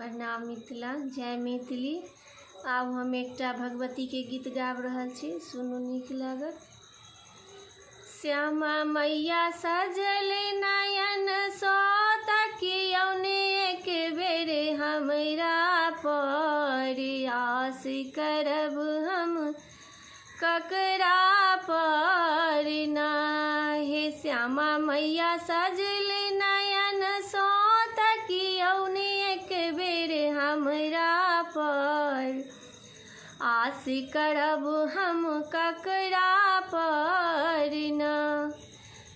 प्रणाम मिथिला, जय मैथिली। आब हम एकटा भगवती के गीत गाबि रहल छी, सुनू नीक लागत। श्यामा मैया सजल नयन सो तकियौने एक बेर हमरा पर, आस करब हम ककरा पर ना। हे श्यामा मैया सजल नयन सो तकियौने एक बेर हमरा पर, आस करब हम ककरा पर ना।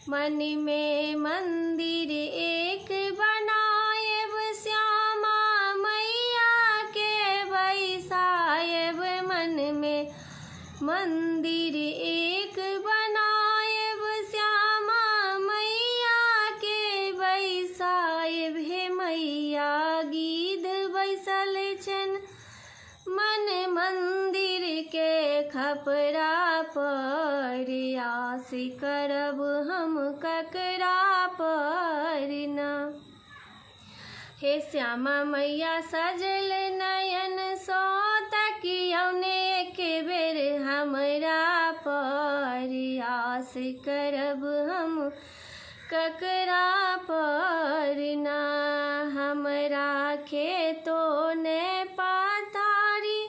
मन में मंदिर एक बनाएब, श्यामा मैया के बैसाएब। मन में मंदिर एक बनाएब, श्यामा मैया के बैसाएब। हे मैया गिद्ध बैसल छन मन मंदिर के खपरा पर, आस करब हम ककरा पर ना। हे श्यामा मैया सजल नयन सो तकियौने एक बेर हमरा पर, आस करब हम ककरा पर ना। हमरा खेतो ने पथारी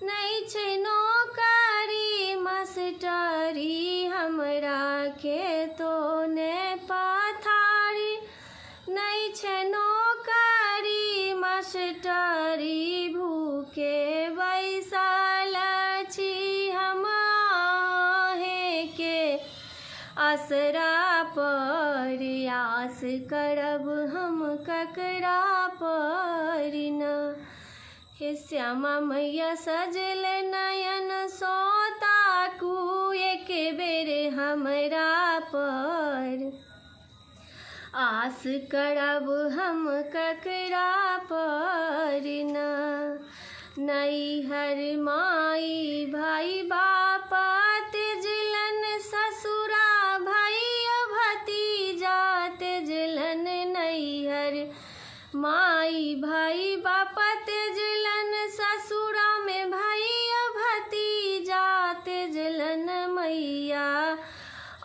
नहीं छै नौकरी मास्टरी, हमरा खेतो ने पथारी नहीं छै नौकरी मास्टरी। भूखे बैसल छी हम आहे के असरा पर, आस करब हम ककरा पर ना। हे श्यामा मैया सजल नयन सो ताकू एक बेर हमरा पर, आस करब हम ककरा पर ना। नैहर माई भाई बाप तेजलन, ससुरा भाई भतीजा तेजलन। नैहर माई भाई बाप तेजलन, ससुरा में भाई भतीजा तेजलन। मैया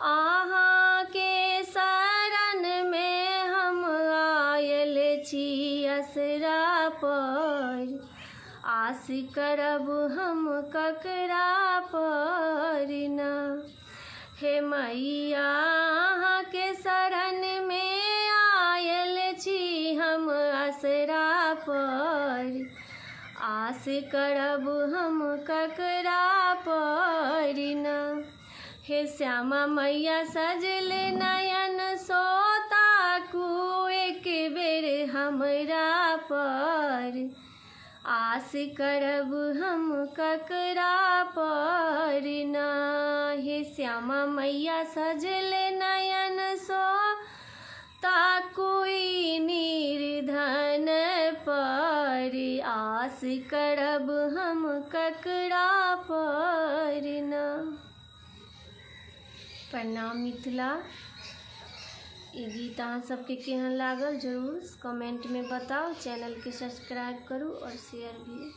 अहाँ के शरण में हम आयल छी असरा पर, आस करब हम ककरा पर ना। हे मैया अहाँ के शरण में आयल छी हम असरा पर, आस करब हम ककरा पर ना। हे श्यामा मैया सजल नयन सो ताकू एक बेर हमरा पर, आस करब हम ककरा पर ना। हे श्यामा मैया सजल नयन सो ताकू निर्धन पर, आस करब हम ककरा पर ना। प्रणाम मिथिला। ई गीत अहाँ सबके केहन लागल जरूर कमेंट में बताओ। चैनल के सब्सक्राइब करू और शेयर भी।